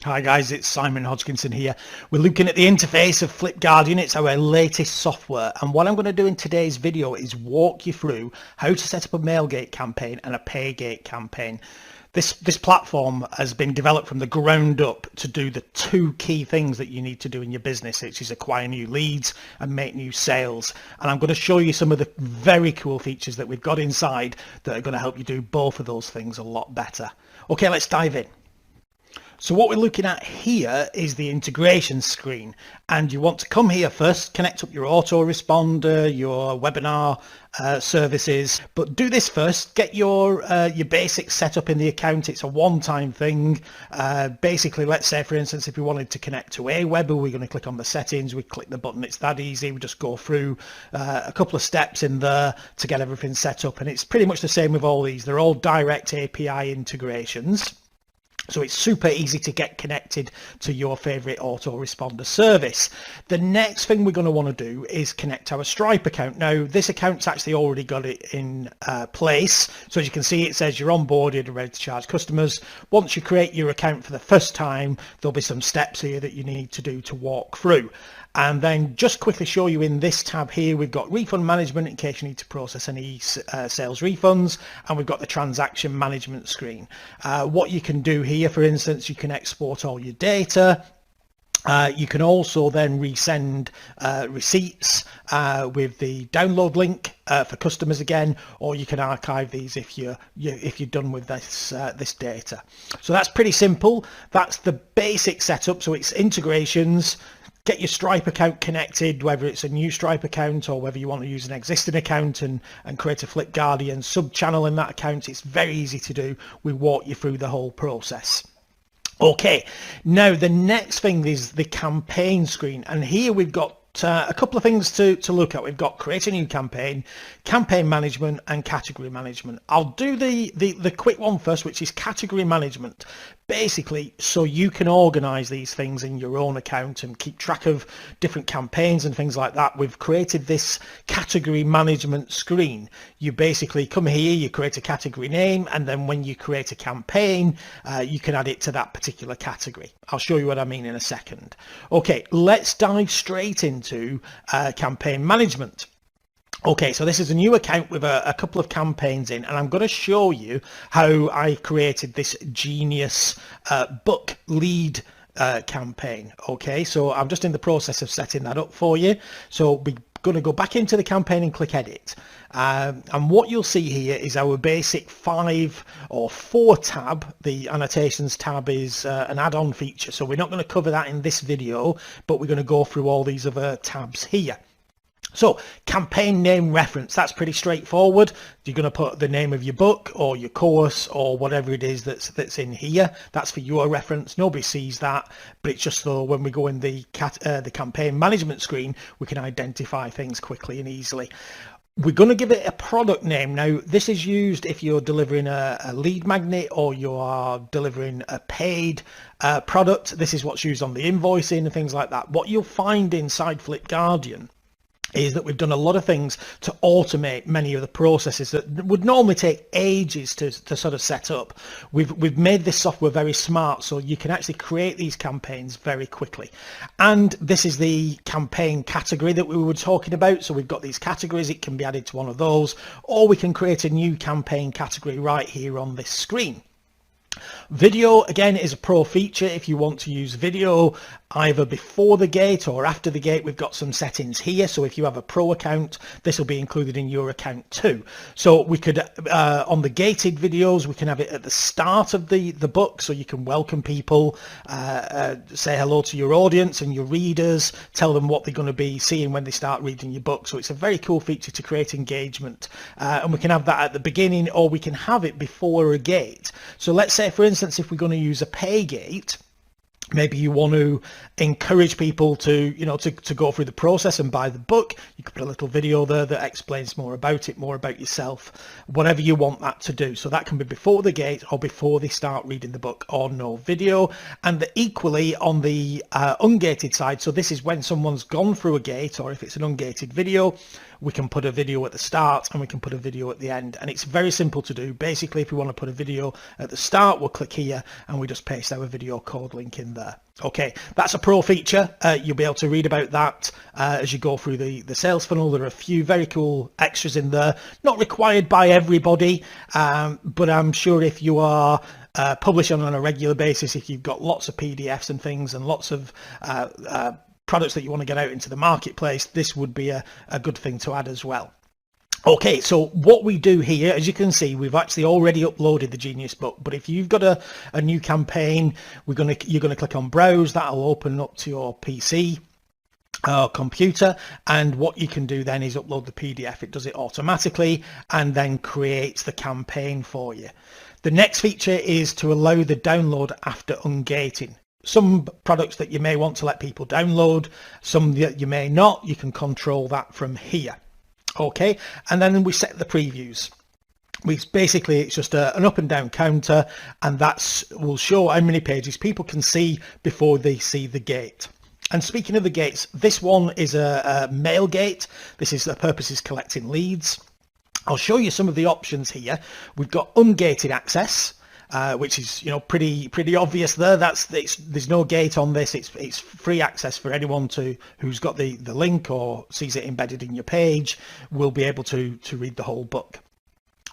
Hi guys, it's Simon Hodgkinson here. We're looking at the interface of FlipGuardian. It's our latest software, and what I'm going to do in today's video is walk you through how to set up a Mailgate campaign and a Paygate campaign. This platform has been developed from the ground up to do the two key things that you need to do in your business, which is acquire new leads and make new sales. And I'm going to show you some of the very cool features that we've got inside that are going to help you do both of those things a lot better. Okay, let's dive in. So what we're looking at here is the integration screen, and you want to come here first, connect up your autoresponder, your webinar services, but do this first. Get your basics set up in the account. It's a one-time thing. Basically, let's say, for instance, if we wanted to connect to Aweber, we're going to click on the settings, we click the button. It's that easy. We just go through a couple of steps in there to get everything set up, and it's pretty much the same with all these. They're all direct API integrations. So it's super easy to get connected to your favorite autoresponder service. The next thing we're going to want to do is connect our Stripe account. Now, this account's actually already got it in place. So as you can see, it says you're onboarded and ready to charge customers. Once you create your account for the first time, there'll be some steps here that you need to do to walk through. And then just quickly show you in this tab here, we've got refund management in case you need to process any sales refunds, and we've got the transaction management screen. What you can do here, for instance, you can export all your data. You can also then resend receipts with the download link for customers again, or you can archive these if you're done with this data. So that's pretty simple. That's the basic setup. So it's integrations. Get your Stripe account connected, whether it's a new Stripe account or whether you want to use an existing account and create a FlipGuardian sub-channel in that account. It's very easy to do. We walk you through the whole process. Okay, now the next thing is the campaign screen, and here we've got a couple of things to look at. We've got create a new campaign, campaign management, and category management. I'll do the quick one first, which is category management. Basically, so you can organize these things in your own account and keep track of different campaigns and things like that. We've created this category management screen. You basically come here, you create a category name, and then when you create a campaign, you can add it to that particular category. I'll show you what I mean in a second. Okay, let's dive straight into campaign management. Okay, so this is a new account with a couple of campaigns in, and I'm going to show you how I created this genius book lead campaign. Okay, so I'm just in the process of setting that up for you. So we're going to go back into the campaign and click edit. And what you'll see here is our basic 5 or 4 tab. The annotations tab is an add-on feature, so we're not going to cover that in this video, but we're going to go through all these other tabs here. So campaign name reference, that's pretty straightforward. You're going to put the name of your book or your course or whatever it is that's in here. That's for your reference. Nobody sees that, but it's just so when we go in the campaign management screen, we can identify things quickly and easily. We're going to give it a product name. Now, this is used if you're delivering a lead magnet or you are delivering a paid product. This is what's used on the invoicing and things like that. What you'll find inside FlipGuardian is that we've done a lot of things to automate many of the processes that would normally take ages to sort of set up. We've made this software very smart, so you can actually create these campaigns very quickly. And this is the campaign category that we were talking about. So we've got these categories. It can be added to one of those, or we can create a new campaign category right here on this screen. Video, again, is a pro feature. If you want to use video either before the gate or after the gate, we've got some settings here. So if you have a pro account, this will be included in your account too. So we could, on the gated videos, we can have it at the start of the book, so you can welcome people, say hello to your audience and your readers, tell them what they're going to be seeing when they start reading your book. So it's a very cool feature to create engagement, and we can have that at the beginning, or we can have it before a gate. So let's say, for instance, if we're going to use a pay gate, maybe you want to encourage people to go through the process and buy the book. You could put a little video there that explains more about it, more about yourself, whatever you want that to do. So that can be before the gate or before they start reading the book, or no video. And equally on the ungated side, so this is when someone's gone through a gate, or if it's an ungated video, we can put a video at the start and we can put a video at the end, and it's very simple to do. Basically, if we want to put a video at the start, we'll click here and we just paste our video code link in there. Okay, that's a pro feature. You'll be able to read about that as you go through the sales funnel. There are a few very cool extras in there, not required by everybody, but I'm sure if you are publishing on a regular basis, if you've got lots of PDFs and things and lots of products that you want to get out into the marketplace, this would be a good thing to add as well. Okay, so what we do here, as you can see, we've actually already uploaded the Genius book, but if you've got a new campaign, you're going to click on browse. That'll open up to your PC or computer, and what you can do then is upload the PDF. It does it automatically and then creates the campaign for you. The next feature is to allow the download after ungating. Some products that you may want to let people download, some that you may not, you can control that from here. Okay, and then we set the previews. It's just an up and down counter, and will show how many pages people can see before they see the gate. And speaking of the gates, this one is a mail gate. The purpose is collecting leads. I'll show you some of the options here. We've got ungated access, which is pretty obvious there. There's no gate on this. It's free access for anyone who's got the link or sees it embedded in your page will be able to read the whole book.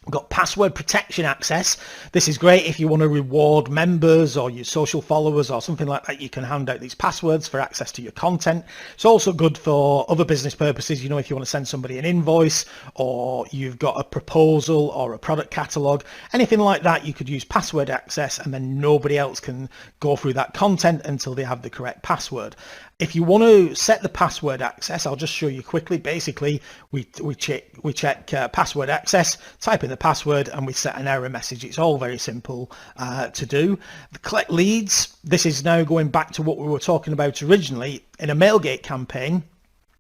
We've got password protection access. This is great if you want to reward members or your social followers or something like that. You can hand out these passwords for access to your content. It's also good for other business purposes. If you want to send somebody an invoice, or you've got a proposal or a product catalog, anything like that, you could use password access, and then nobody else can go through that content until they have the correct password. If you want to set the password access, I'll just show you quickly. Basically, we check password access, type in the password, and we set an error message. It's all very simple to do. The collect leads, this is now going back to what we were talking about originally. In a Mailgate campaign,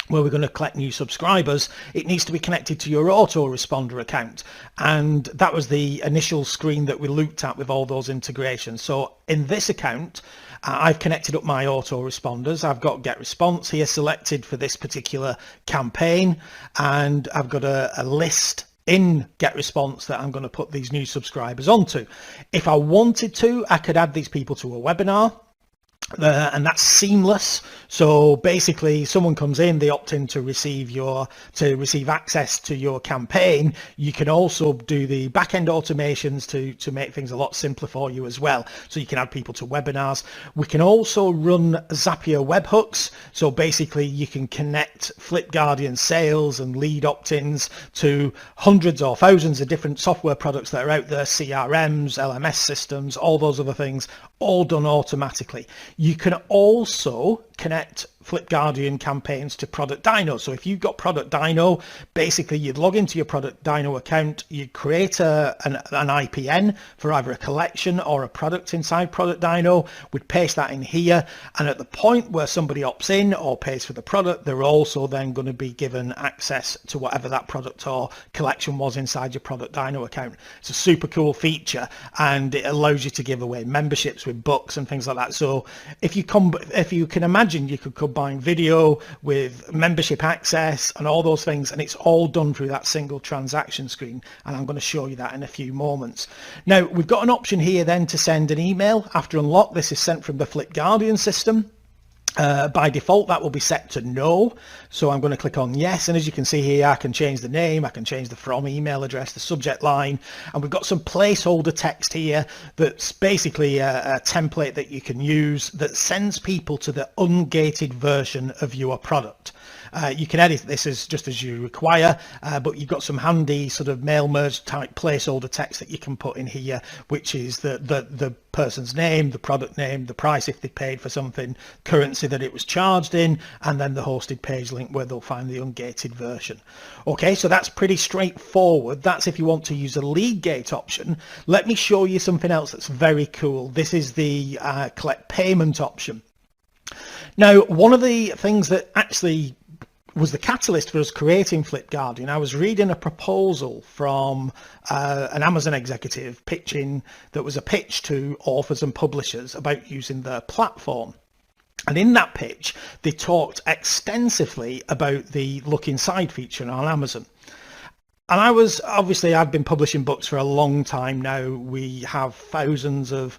where we're going to collect new subscribers, it needs to be connected to your autoresponder account, and that was the initial screen that we looked at with all those integrations. So in this account, I've connected up my autoresponders. I've got get response here selected for this particular campaign, and I've got a list in get response that I'm going to put these new subscribers onto. If I wanted to, I could add these people to a webinar. And that's seamless. So basically, someone comes in, they opt in to receive access to your campaign. You can also do the back-end automations to make things a lot simpler for you as well. So you can add people to webinars. We can also run Zapier webhooks. So basically, you can connect FlipGuardian sales and lead opt-ins to hundreds or thousands of different software products that are out there, CRMs, LMS systems, all those other things, all done automatically. You can also connect FlipGuardian campaigns to Product Dino. So if you've got Product Dino, basically you'd log into your Product Dino account, you'd create an IPN for either a collection or a product inside Product Dino. We'd paste that in here, and at the point where somebody opts in or pays for the product, they're also then going to be given access to whatever that product or collection was inside your Product Dino account. It's a super cool feature, and it allows you to give away memberships with books and things like that. So if you can imagine, you could combine video with membership access and all those things, and it's all done through that single transaction screen, and I'm going to show you that in a few moments. Now we've got an option here then to send an email after unlock. This is sent from the FlipGuardian system. By default, that will be set to no, so I'm going to click on yes, and as you can see here, I can change the name, I can change the from email address, the subject line, and we've got some placeholder text here that's basically a template that you can use that sends people to the ungated version of your product. You can edit this just as you require, but you've got some handy sort of mail merge type placeholder text that you can put in here, which is the person's name, the product name, the price if they paid for something, currency that it was charged in, and then the hosted page link where they'll find the ungated version. Okay, so that's pretty straightforward. That's if you want to use a lead gate option. Let me show you something else that's very cool. This is the collect payment option. Now, one of the things that actually was the catalyst for us creating FlipGuardian, I was reading a proposal from an Amazon executive that was a pitch to authors and publishers about using their platform. And in that pitch, they talked extensively about the look inside feature on Amazon. And I've been publishing books for a long time now. We have thousands of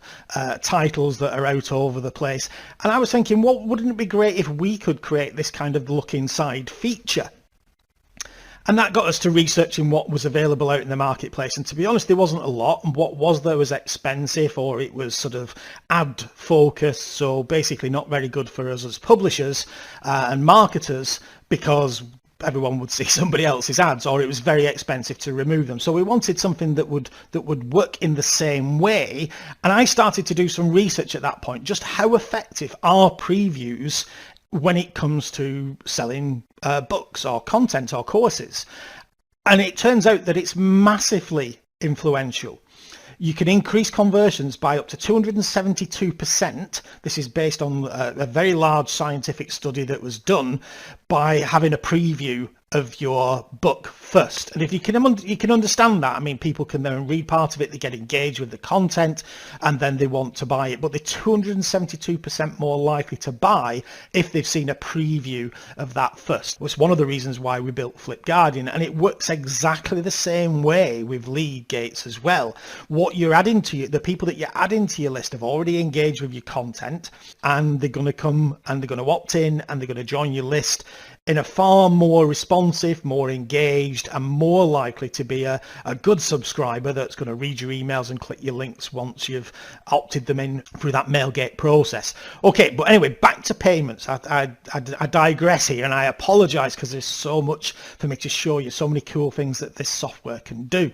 titles that are out over the place. And I was thinking, well, wouldn't it be great if we could create this kind of look inside feature? And that got us to researching what was available out in the marketplace. And to be honest, there wasn't a lot. And what was there was expensive, or it was sort of ad focused. So basically not very good for us as publishers and marketers, because everyone would see somebody else's ads, or it was very expensive to remove them. So we wanted something that would work in the same way. And I started to do some research at that point, just how effective are previews when it comes to selling books or content or courses. And it turns out that it's massively influential. You can increase conversions by up to 272%. This is based on a very large scientific study that was done by having a preview of your book first. And if you can understand that, I mean, people can then read part of it, they get engaged with the content, and then they want to buy it. But they're 272% more likely to buy if they've seen a preview of that first. It's one of the reasons why we built FlipGuardian, and it works exactly the same way with lead gates as well. What you're adding to the people that you're adding to your list have already engaged with your content, and they're going to come and they're going to opt in and they're going to join your list in a far more responsive, more engaged, and more likely to be a good subscriber that's going to read your emails and click your links once you've opted them in through that mailgate process. Okay, but anyway, back to payments. I digress here, and I apologize because there's so much for me to show you, so many cool things that this software can do.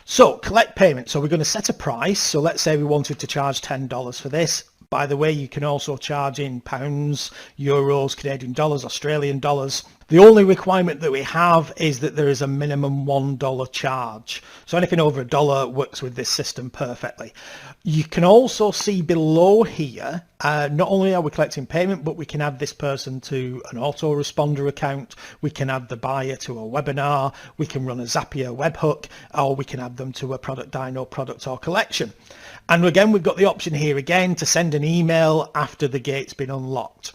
So collect payment. So we're going to set a price. So let's say we wanted to charge $10 for this. By the way, you can also charge in pounds, euros, Canadian dollars, Australian dollars. The only requirement that we have is that there is a minimum $1 charge. So anything over $1 works with this system perfectly. You can also see below here, not only are we collecting payment, but we can add this person to an autoresponder account. We can add the buyer to a webinar. We can run a Zapier webhook, or we can add them to a product dyno product or collection. And again, we've got the option here again to send an email after the gate's been unlocked.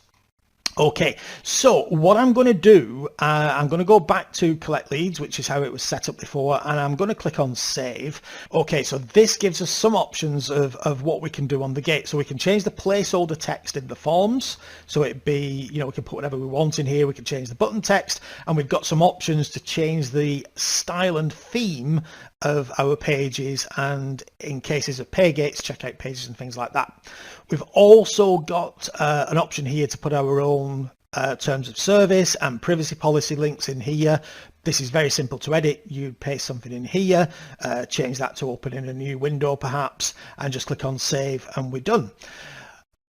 Okay, so what I'm going to do, I'm going to go back to collect leads, which is how it was set up before, and I'm going to click on save. Okay, so this gives us some options of what we can do on the gate. So we can change the placeholder text in the forms. So it'd be, we can put whatever we want in here. We can change the button text, and we've got some options to change the style and theme of our pages, and in cases of pay gates, checkout pages and things like that. We've also got an option here to put our own terms of service and privacy policy links in here. This is very simple to edit. You paste something in here, change that to open in a new window perhaps, and just click on save, and we're done.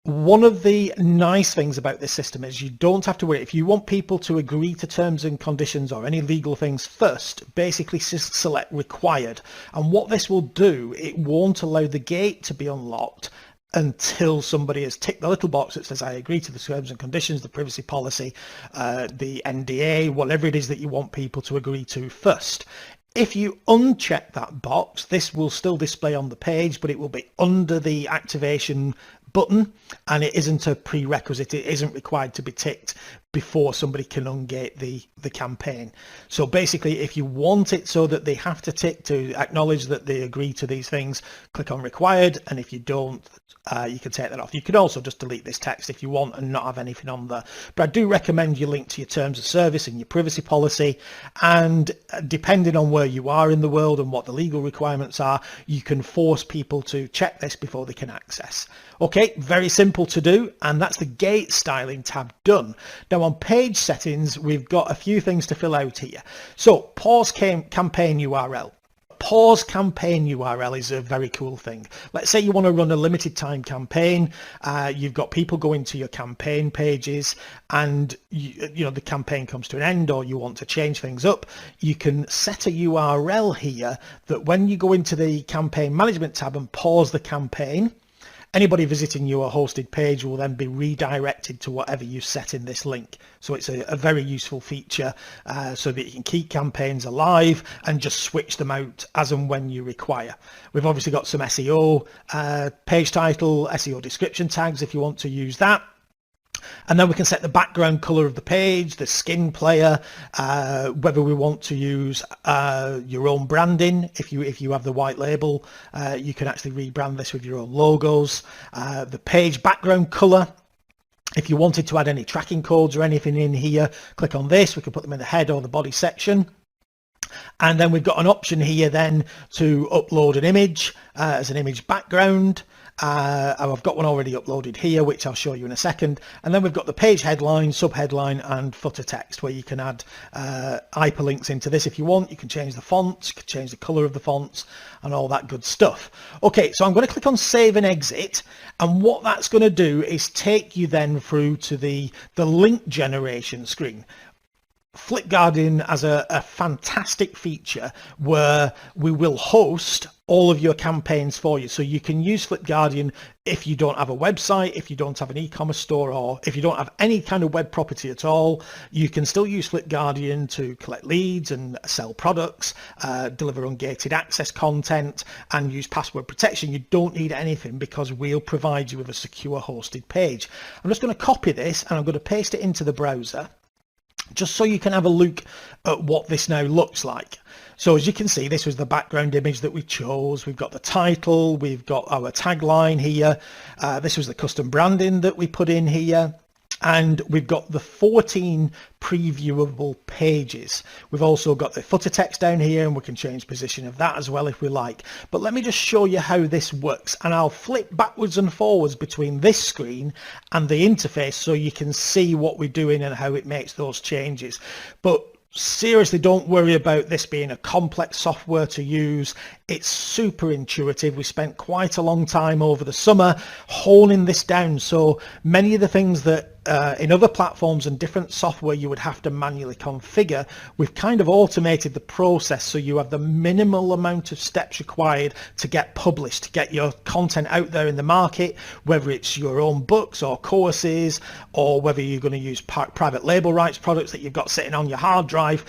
One of the nice things about this system is you don't have to worry. If you want people to agree to terms and conditions or any legal things first, basically just select required. And what this will do, it won't allow the gate to be unlocked until somebody has ticked the little box that says I agree to the terms and conditions, the privacy policy, the NDA, whatever it is that you want people to agree to first. If you uncheck that box, this will still display on the page, but it will be under the activation button, and it isn't a prerequisite. It isn't required to be ticked before somebody can ungate the campaign. So basically, if you want it so that they have to tick to acknowledge that they agree to these things, click on required, and if you don't, you can take that off. You can also just delete this text if you want and not have anything on there. But I do recommend you link to your terms of service and your privacy policy, and depending on where you are in the world and what the legal requirements are, you can force people to check this before they can access. Okay, very simple to do, and that's the gate styling tab done. Now on page settings, we've got a few things to fill out here. So pause campaign URL. Pause campaign URL is a very cool thing. Let's say you want to run a limited time campaign. You've got people going to your campaign pages, and the campaign comes to an end, or you want to change things up. You can set a URL here that when you go into the campaign management tab and pause the campaign, anybody visiting your hosted page will then be redirected to whatever you set in this link. So it's a very useful feature so that you can keep campaigns alive and just switch them out as and when you require. We've obviously got some SEO, page title, SEO description tags if you want to use that. And then we can set the background color of the page, the skin player, whether we want to use your own branding. If you have the white label, you can actually rebrand this with your own logos. The page background color. If you wanted to add any tracking codes or anything in here, click on this. We can put them in the head or the body section. And then we've got an option here then to upload an image as an image background. I've got one already uploaded here, which I'll show you in a second. And then we've got the page headline, subheadline and footer text, where you can add hyperlinks into this if you want. You can change the fonts, you can change the color of the fonts and all that good stuff. Okay, so I'm going to click on save and exit. And what that's going to do is take you then through to the link generation screen. FlipGuardian has a fantastic feature where we will host all of your campaigns for you. So you can use FlipGuardian if you don't have a website, if you don't have an e-commerce store, or if you don't have any kind of web property at all. You can still use FlipGuardian to collect leads and sell products, deliver ungated access content and use password protection. You don't need anything because we'll provide you with a secure hosted page. I'm just going to copy this and I'm going to paste it into the browser, just so you can have a look at what this now looks like. So as you can see, this was the background image that we chose. We've got the title, we've got our tagline here. This was the custom branding that we put in here. And we've got the 14 previewable pages. We've also got the footer text down here, and we can change position of that as well if we like. But let me just show you how this works, and I'll flip backwards and forwards between this screen and the interface so you can see what we're doing and how it makes those changes. But seriously, don't worry about this being a complex software to use. It's super intuitive. We spent quite a long time over the summer honing this down. So many of the things that in other platforms and different software you would have to manually configure, we've kind of automated the process so you have the minimal amount of steps required to get published, to get your content out there in the market, whether it's your own books or courses, or whether you're going to use private label rights products that you've got sitting on your hard drive.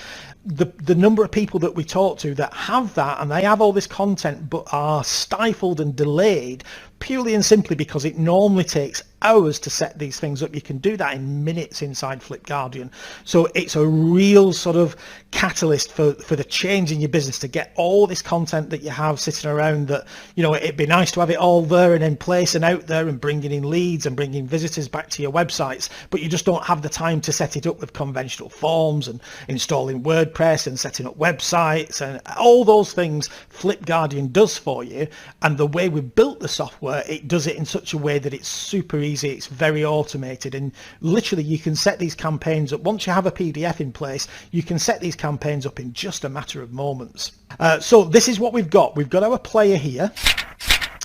The number of people that we talk to that have that, and they have all this content but are stifled and delayed purely and simply because it normally takes hours to set these things up. You can do that in minutes inside FlipGuardian. So it's a real sort of catalyst for the change in your business, to get all this content that you have sitting around that, you know, it'd be nice to have it all there and in place and out there and bringing in leads and bringing visitors back to your websites, but you just don't have the time to set it up with conventional forms and installing WordPress and setting up websites and all those things. FlipGuardian does for you, and the way we built the software, it does it in such a way that it's super easy. It's very automated, and literally you can set these campaigns up. Once you have a PDF in place, you can set these campaigns up in just a matter of moments. So this is what we've got. We've got our player here.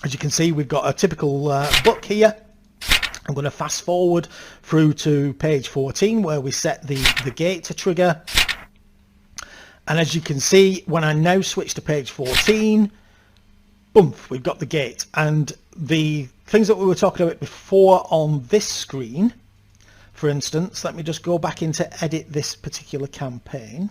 As you can see, we've got a typical book here. I'm going to fast forward through to page 14 where we set the gate to trigger. And as you can see, when I now switch to page 14, boom, we've got the gate. And the things that we were talking about before on this screen, for instance, let me just go back into edit this particular campaign.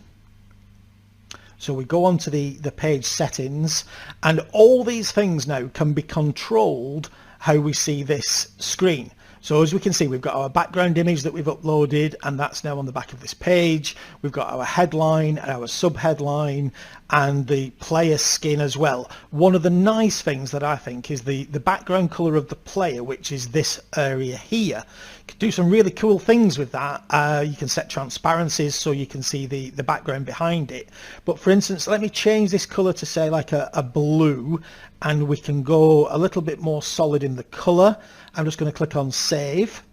So we go on to the page settings, and all these things now can be controlled how we see this screen. So as we can see, we've got our background image that we've uploaded, and that's now on the back of this page. We've got our headline and our subheadline and the player skin as well. One of the nice things that I think is the background color of the player, which is this area here. You can do some really cool things with that. You can set transparencies so you can see the background behind it. But for instance, let me change this color to say like a blue, and we can go a little bit more solid in the color. I'm just going to click on save.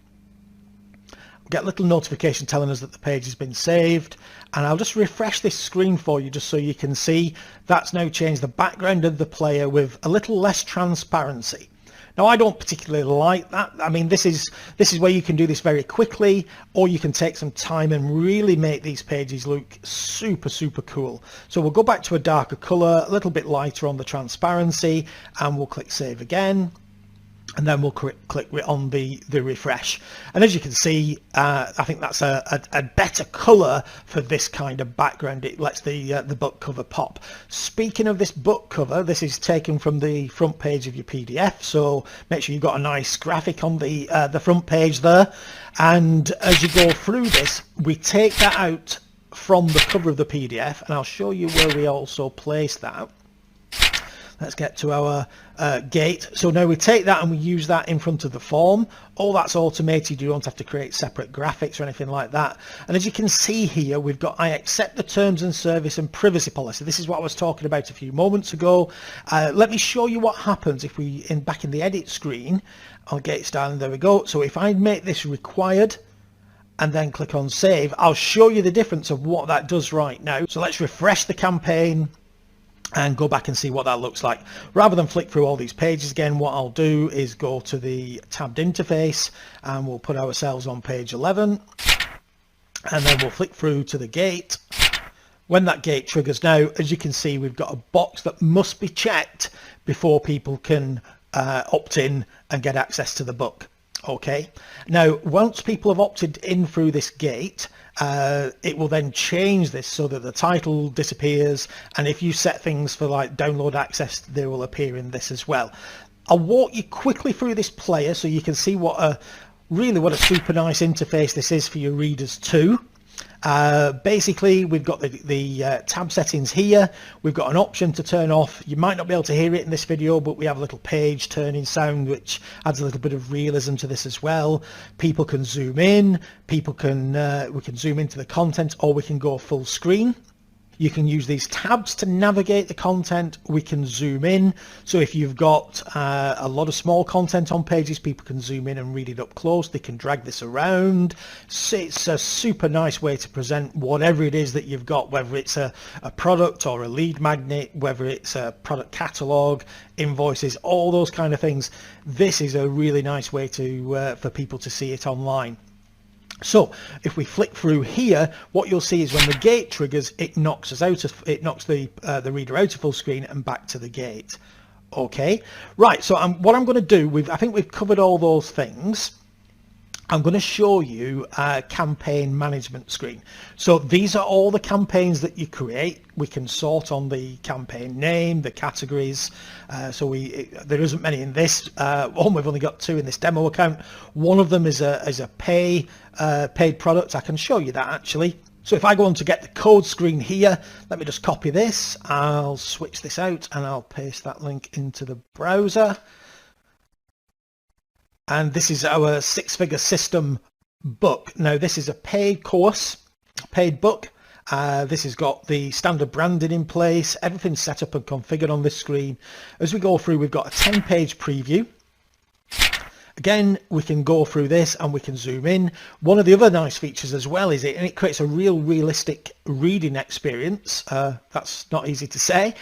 Get a little notification telling us that the page has been saved, and I'll just refresh this screen for you just so you can see that's now changed the background of the player with a little less transparency. Now, I don't particularly like that. I mean, this is where you can do this very quickly, or you can take some time and really make these pages look super, super cool. So we'll go back to a darker color, a little bit lighter on the transparency, and we'll click save again. and then we'll click on the refresh. And as you can see, I think that's a better color for this kind of background. It lets the book cover pop. Speaking of this book cover, this is taken from the front page of your PDF, so make sure you've got a nice graphic on the front page there. And as you go through this, we take that out from the cover of the PDF, and I'll show you where we also place that. Let's get to our gate. So now we take that and we use that in front of the form. All that's automated. You don't have to create separate graphics or anything like that. And as you can see here, we've got I accept the terms and service and privacy policy. This is what I was talking about a few moments ago. Let me show you what happens if we back in the edit screen on gate style, and there we go. So if I make this required and then click on save, I'll show you the difference of what that does right now. So let's refresh the campaign and go back and see what that looks like. Rather than flick through all these pages again, what I'll do is go to the tabbed interface and we'll put ourselves on page 11, and then we'll flick through to the gate. When that gate triggers now, as you can see, we've got a box that must be checked before people can opt in and get access to the book. Okay, now once people have opted in through this gate, it will then change this so that the title disappears, and if you set things for like download access, they will appear in this as well. I'll walk you quickly through this player so you can see what a super nice interface this is for your readers too. Basically, we've got the tab settings here. We've got an option to turn off. You might not be able to hear it in this video, but we have a little page turning sound which adds a little bit of realism to this as well. People can zoom in, we can zoom into the content, or we can go full screen. You can use these tabs to navigate the content. We can zoom in. So if you've got a lot of small content on pages, people can zoom in and read it up close. They can drag this around. So it's a super nice way to present whatever it is that you've got, whether it's a product or a lead magnet, whether it's a product catalog, invoices, all those kind of things. This is a really nice way to for people to see it online. So if we flick through here, what you'll see is when the gate triggers, it knocks the reader out of full screen and back to the gate. Okay, right. So what I'm going to do, I think we've covered all those things. I'm going to show you a campaign management screen. So these are all the campaigns that you create. We can sort on the campaign name, the categories. There isn't many in this one. We've only got 2 in this demo account. One of them is a paid product. I can show you that actually. So if I go on to get the code screen here, let me just copy this. I'll switch this out and I'll paste that link into the browser. And this is our 6-figure system book. Now this is a paid course, paid book. This has got the standard branding in place. Everything's set up and configured on this screen. As we go through, we've got a 10-page preview. Again, we can go through this and we can zoom in. One of the other nice features as well is it creates a realistic reading experience. That's not easy to say.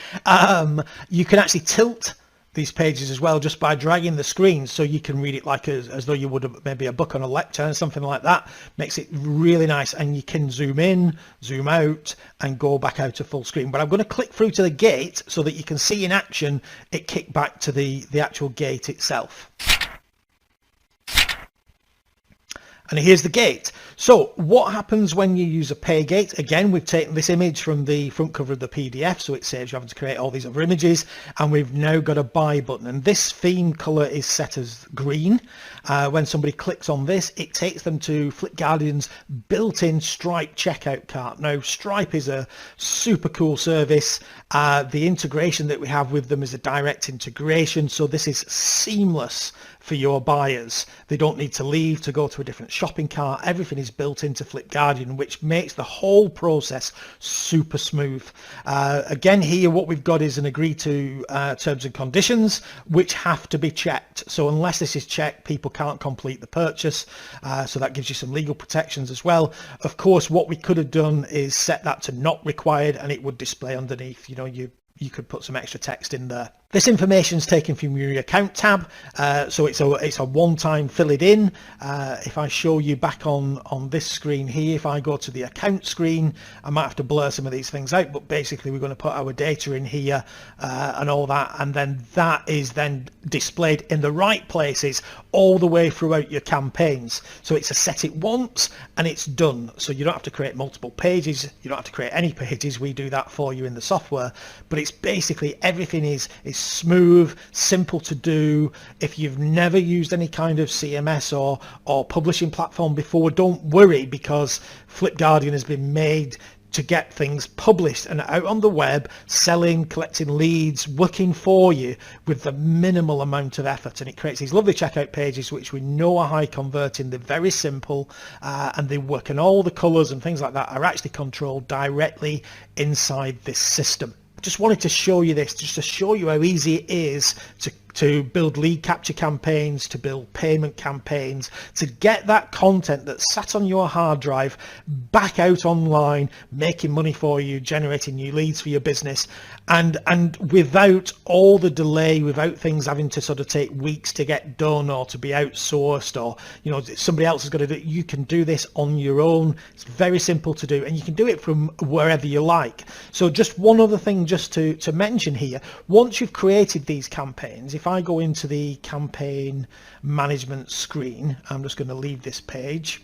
You can actually tilt these pages as well just by dragging the screen, so you can read it like as though you would maybe a book on a lectern, something like that. Makes it really nice, and you can zoom in, zoom out, and go back out to full screen. But I'm going to click through to the gate so that you can see in action it kick back to the actual gate itself. And here's the gate. So what happens when you use a pay gate? Again, we've taken this image from the front cover of the PDF, so it saves you having to create all these other images, and we've now got a buy button, and this theme color is set as green. When somebody clicks on this, it takes them to FlipGuardian's built-in Stripe checkout cart. Now, Stripe is a super cool service. The integration that we have with them is a direct integration, so this is seamless for your buyers. They don't need to leave to go to a different shopping cart. Everything is built into FlipGuardian, which makes the whole process super smooth. Again, here what we've got is an agree to terms and conditions, which have to be checked. So unless this is checked, people can't complete the purchase. So that gives you some legal protections as well. Of course, what we could have done is set that to not required, and it would display underneath. You know, you could put some extra text in there. This information is taken from your account tab, so it's a one-time fill it in. If I show you back on this screen here, if I go to the account screen, I might have to blur some of these things out, but basically we're going to put our data in here and all that, and then that is then displayed in the right places all the way throughout your campaigns. So it's a set it once and it's done, so you don't have to create multiple pages, you don't have to create any pages, we do that for you in the software. But it's basically everything is smooth, simple to do. If you've never used any kind of CMS or publishing platform before, don't worry, because FlipGuardian has been made to get things published and out on the web, selling, collecting leads, working for you with the minimal amount of effort. And it creates these lovely checkout pages which we know are high converting. They're very simple and they work, and all the colors and things like that are actually controlled directly inside this system. Just wanted to show you this, just to show you how easy it is to build lead capture campaigns, to build payment campaigns, to get that content that sat on your hard drive back out online, making money for you, generating new leads for your business, and without all the delay, without things having to sort of take weeks to get done or to be outsourced, or somebody else is going to do it. You can do this on your own. It's very simple to do, and you can do it from wherever you like. So just one other thing just to mention here, once you've created these campaigns, if I go into the campaign management screen, I'm just going to leave this page.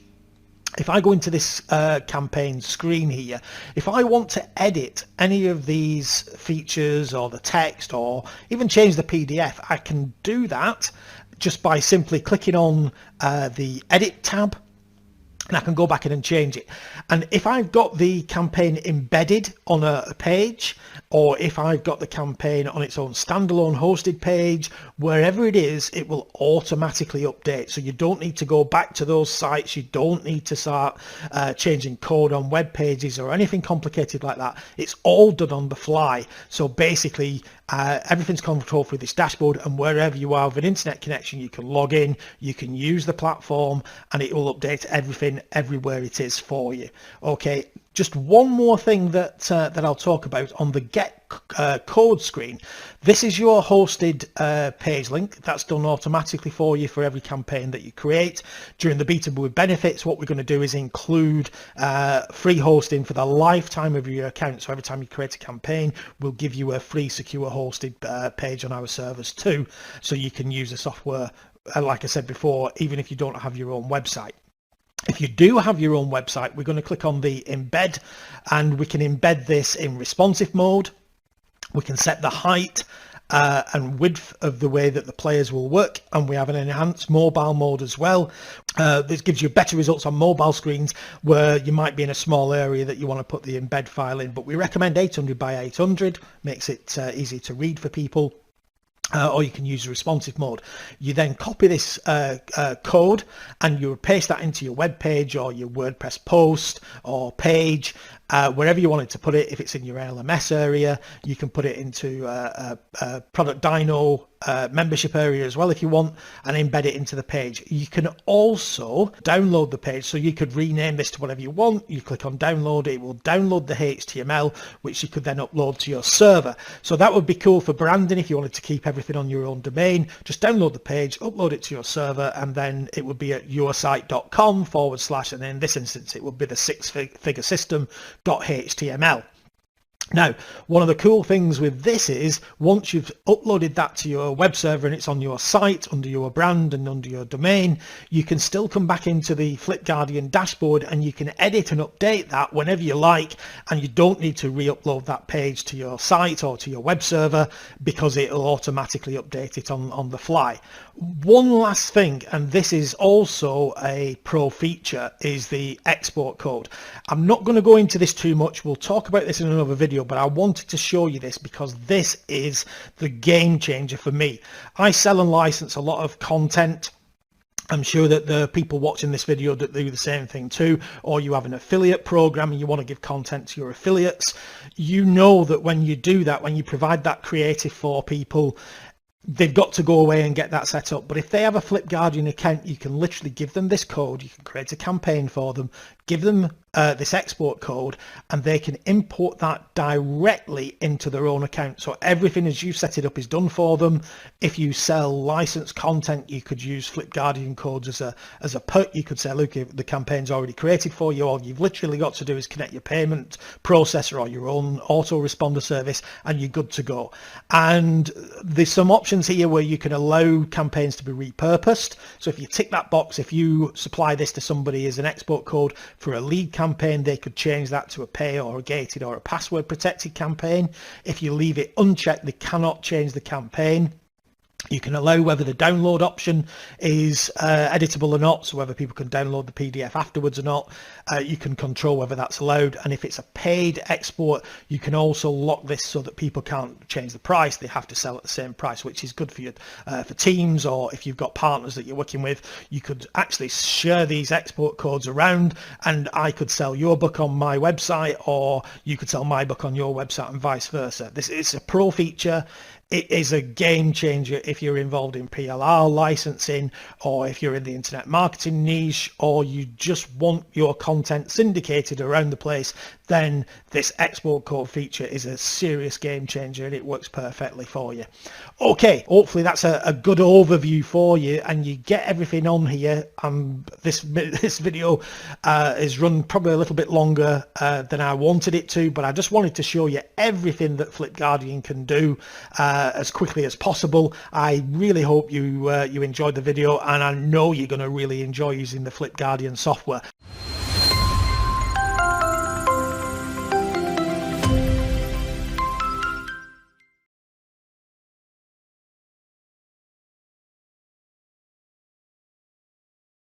If I go into this campaign screen here, if I want to edit any of these features or the text or even change the PDF, I can do that just by simply clicking on the edit tab, and I can go back in and change it. And if I've got the campaign embedded on a page, or if I've got the campaign on its own standalone hosted page, wherever it is, it will automatically update. So you don't need to go back to those sites. You don't need to start changing code on web pages or anything complicated like that. It's all done on the fly. So basically everything's controlled through this dashboard, and wherever you are with an internet connection, you can log in, you can use the platform, and it will update everything everywhere it is for you. Okay, just one more thing that I'll talk about on the get code screen. This is your hosted page link that's done automatically for you for every campaign that you create. During the beta with benefits, what we're going to do is include free hosting for the lifetime of your account. So every time you create a campaign, we'll give you a free secure hosted page on our servers too, so you can use the software like I said before, even if you don't have your own website. If you do have your own website, we're going to click on the embed, and we can embed this in responsive mode. We can set the height and width of the way that the players will work, and we have an enhanced mobile mode as well. This gives you better results on mobile screens where you might be in a small area that you want to put the embed file in, but we recommend 800 by 800, makes it easy to read for people. Or you can use responsive mode. You then copy this code and you paste that into your web page or your WordPress post or page, wherever you want it to put it. If it's in your LMS area, you can put it into a product dyno membership area as well if you want, and embed it into the page. You can also download the page, so you could rename this to whatever you want. You click on download, it will download the HTML, which you could then upload to your server. So that would be cool for branding if you wanted to keep everything on your own domain. Just download the page, upload it to your server, and then it would be at yoursite.com / and in this instance it would be the six-figure system.html. Now, one of the cool things with this is once you've uploaded that to your web server and it's on your site under your brand and under your domain, you can still come back into the FlipGuardian dashboard and you can edit and update that whenever you like, and you don't need to re-upload that page to your site or to your web server because it'll automatically update it on the fly. One last thing, and this is also a pro feature, is the export code. I'm not going to go into this too much. We'll talk about this in another video, but I wanted to show you this because this is the game changer for me. I sell and license a lot of content. I'm sure that the people watching this video that do the same thing too, or you have an affiliate program and you want to give content to your affiliates. You know that when you do that, when you provide that creative for people, they've got to go away and get that set up. But if they have a FlipGuardian account, you can literally give them this code, you can create a campaign for them, give them this export code, and they can import that directly into their own account. So everything as you set it up is done for them. If you sell licensed content, you could use FlipGuardian codes as a put. You could say, look, if the campaign's already created for you, all you've literally got to do is connect your payment processor or your own autoresponder service, and you're good to go. And there's some options here where you can allow campaigns to be repurposed. So if you tick that box, if you supply this to somebody as an export code for a lead campaign, they could change that to a pay or a gated or a password protected campaign. If you leave it unchecked, they cannot change the campaign. You can allow whether the download option is editable or not, so whether people can download the PDF afterwards or not. You can control whether that's allowed, and if it's a paid export, you can also lock this so that people can't change the price. They have to sell at the same price, which is good for you, for teams, or if you've got partners that you're working with. You could actually share these export codes around, and I could sell your book on my website, or you could sell my book on your website, and vice versa. This is a pro feature. It is a game changer if you're involved in PLR licensing, or if you're in the internet marketing niche, or you just want your content syndicated around the place. Then this export code feature is a serious game changer, and it works perfectly for you. Okay, hopefully that's a good overview for you, and you get everything on here. This video is run probably a little bit longer than I wanted it to, but I just wanted to show you everything that FlipGuardian can do as quickly as possible. I really hope you enjoyed the video, and I know you're going to really enjoy using the FlipGuardian software.